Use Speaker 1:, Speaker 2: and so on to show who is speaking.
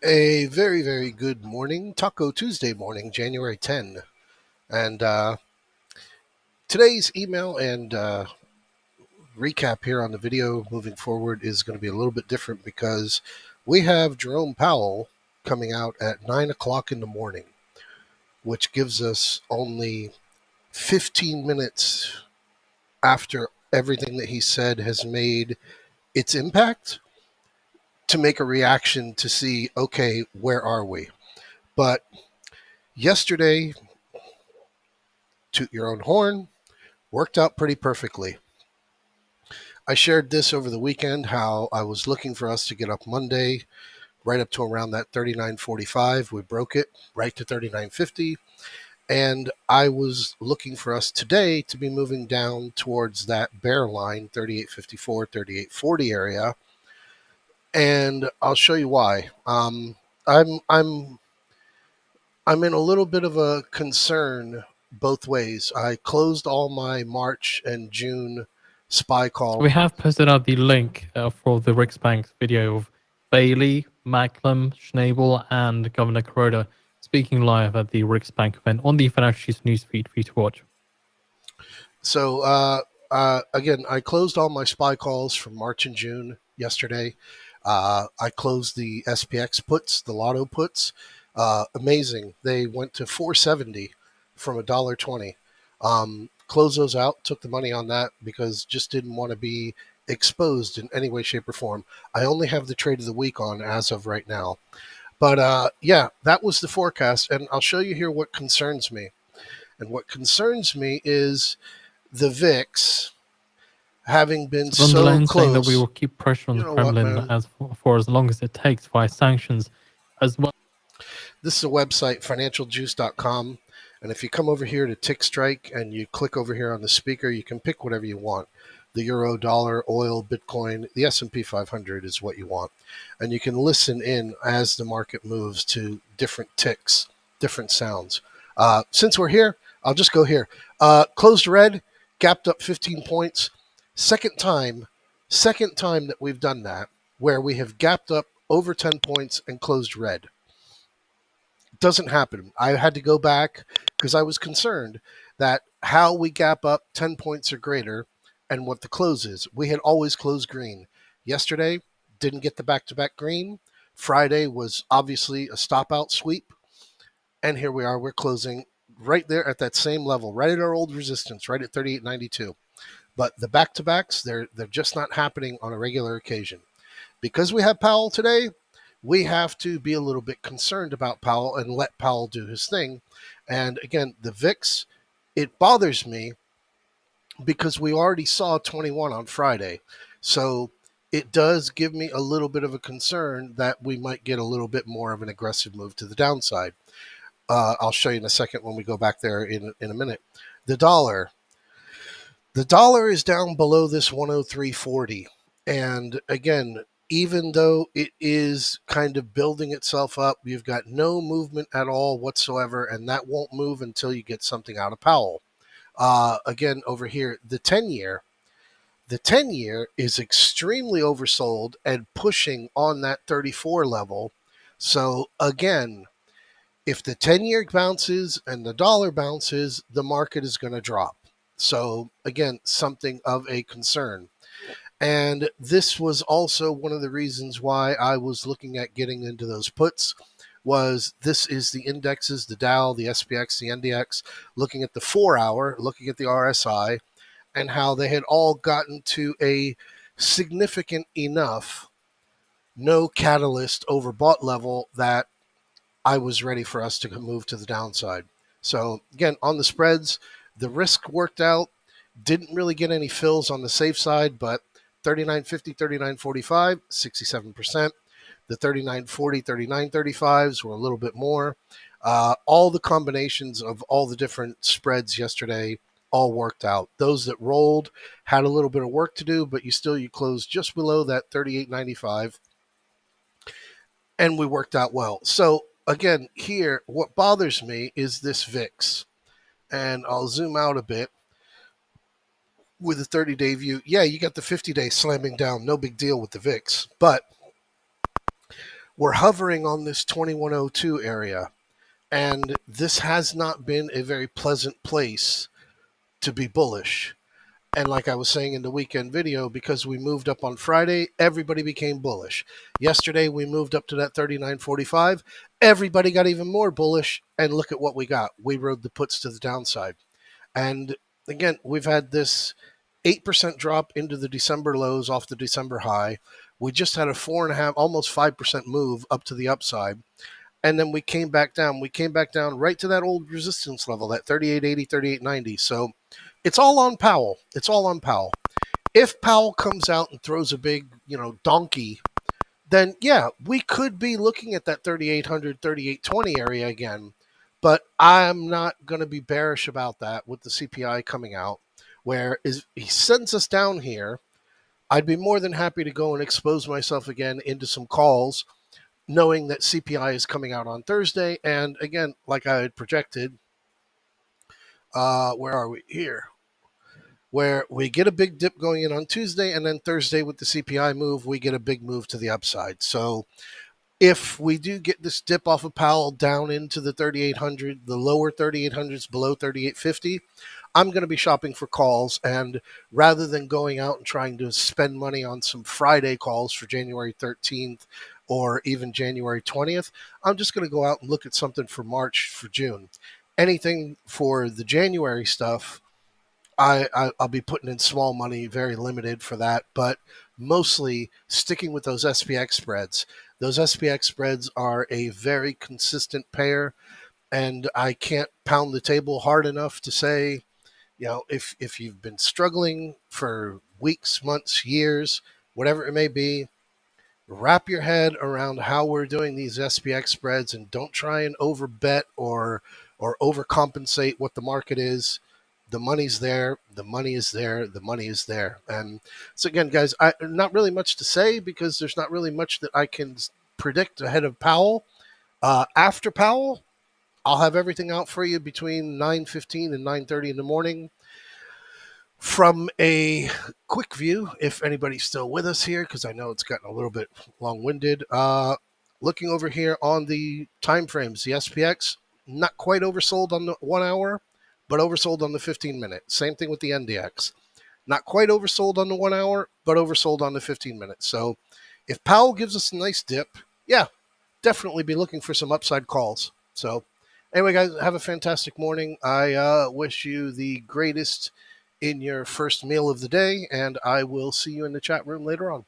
Speaker 1: A very, very good morning, Taco Tuesday morning, January 10. And today's email and recap here on the video moving forward is going to be a little bit different because we have Jerome Powell coming out at 9 o'clock in the morning, which gives us only 15 minutes after everything that he said has made its impact to make a reaction to see, okay, where are we? But yesterday, toot your own horn, worked out pretty perfectly. I shared this over the weekend how I was looking for us to get up Monday right up to around that 39.45. We broke it right to 39.50. And I was looking for us today to be moving down towards that bear line, 38.54, 38.40 area. And I'll show you why. I'm I'm I'm in a little bit of a concern both ways. I closed all my March and June SPY
Speaker 2: So
Speaker 1: call.
Speaker 2: we have posted out the link for the Riksbank's video of Bailey, Macklem, Schnabel, and Governor Kuroda speaking live at the Riksbank event on the Financial News feed for you to watch.
Speaker 1: So again, I closed all my SPY calls from March and June yesterday. I closed the SPX puts, the Lotto puts. Amazing. They went to 470 from $1.20. Closed those out, took the money on that because just didn't want to be exposed in any way, shape, or form. I only have the trade of the week on as of right now. But yeah, that was the forecast. And I'll show you here what concerns me. And what concerns me is the VIX having been
Speaker 2: So von der
Speaker 1: so
Speaker 2: Leyen saying that we
Speaker 1: close.
Speaker 2: will keep pressure on
Speaker 1: You
Speaker 2: the
Speaker 1: know what,
Speaker 2: Kremlin
Speaker 1: man?
Speaker 2: for as long as it takes via sanctions, as well.
Speaker 1: This is a website, financialjuice.com. And if you come over here to Tick Strike and you click over here on the speaker, you can pick whatever you want. The euro, dollar, oil, Bitcoin, the S&P 500 is what you want. And you can listen in as the market moves to different ticks, different sounds. Since we're here, I'll just go here. Closed red, gapped up 15 points. Second time that we've done that, where we have gapped up over 10 points and closed red. Doesn't happen. I had to go back because I was concerned that how we gap up 10 points or greater and what the close is. We had always closed green. Yesterday, didn't get the back-to-back green. Friday was obviously a stop-out sweep. And here we are. We're closing right there at that same level, right at our old resistance, right at 38.92. But the back-to-backs, they're just not happening on a regular occasion. Because we have Powell today, we have to be a little bit concerned about Powell and let Powell do his thing. And again, the VIX, it bothers me because we already saw 21 on Friday. So it does give me a little bit of a concern that we might get a little bit more of an aggressive move to the downside. I'll show you in a second when we go back there in a minute. The dollar. The dollar is down below this 103.40. And again, even though it is kind of building itself up, you've got no movement at all whatsoever, and that won't move until you get something out of Powell. Again, over here, the 10-year is extremely oversold and pushing on that 34 level. So again, if the 10-year bounces and the dollar bounces, the market is going to drop. So again, something of a concern. And this was also one of the reasons why I was looking at getting into those puts was this is the indexes, the Dow, the SPX, the NDX, looking at the 4-hour, looking at the RSI, and how they had all gotten to a significant enough no catalyst overbought level that I was ready for us to move to the downside. So again, on the spreads, the risk worked out. Didn't really get any fills on the safe side, but 39.50, 39.45, 67%. The 39.40, 39.35s were a little bit more. All the combinations of all the different spreads yesterday all worked out. Those that rolled had a little bit of work to do, but you closed just below that 38.95, and we worked out well. So again, here, what bothers me is this VIX. And I'll zoom out a bit with a 30-day view. Yeah, you got the 50-day slamming down. No big deal with the VIX. But we're hovering on this 2102 area. And this has not been a very pleasant place to be bullish. And like I was saying in the weekend video, because we moved up on Friday, everybody became bullish. Yesterday, we moved up to that 39.45. Everybody got even more bullish. And look at what we got. We rode the puts to the downside. And again, we've had this 8% drop into the December lows off the December high. We just had a 4.5, almost 5% move up to the upside. And then we came back down. We came back down right to that old resistance level, that 38.80, 38.90. So it's all on Powell. It's all on Powell. If Powell comes out and throws a big, donkey, then yeah, we could be looking at that 3800, 3820 area again. But I'm not going to be bearish about that with the CPI coming out, where he sends us down here. I'd be more than happy to go and expose myself again into some calls, knowing that CPI is coming out on Thursday. And again, like I had projected, where are we here? Where we get a big dip going in on Tuesday, and then Thursday with the CPI move, we get a big move to the upside. So if we do get this dip off of Powell down into the 3800, the lower 3800s below 3850, I'm going to be shopping for calls. And rather than going out and trying to spend money on some Friday calls for January 13th or even January 20th, I'm just going to go out and look at something for March, for June. Anything for the January stuff, I'll be putting in small money, very limited for that, but mostly sticking with those SPX spreads. Those SPX spreads are a very consistent pair, and I can't pound the table hard enough to say, if you've been struggling for weeks, months, years, whatever it may be, wrap your head around how we're doing these SPX spreads and don't try and overbet or overcompensate what the market is. The money's there. The money is there. The money is there. And so again, guys, not really much to say because there's not really much that I can predict ahead of Powell. After Powell, I'll have everything out for you between 9:15 and 9:30 in the morning. From a quick view, if anybody's still with us here, because I know it's gotten a little bit long-winded, looking over here on the time frames, the SPX, not quite oversold on the 1 hour, but oversold on the 15-minute. Same thing with the NDX. Not quite oversold on the 1 hour, but oversold on the 15-minute. So if Powell gives us a nice dip, yeah, definitely be looking for some upside calls. So anyway, guys, have a fantastic morning. I wish you the greatest in your first meal of the day, and I will see you in the chat room later on.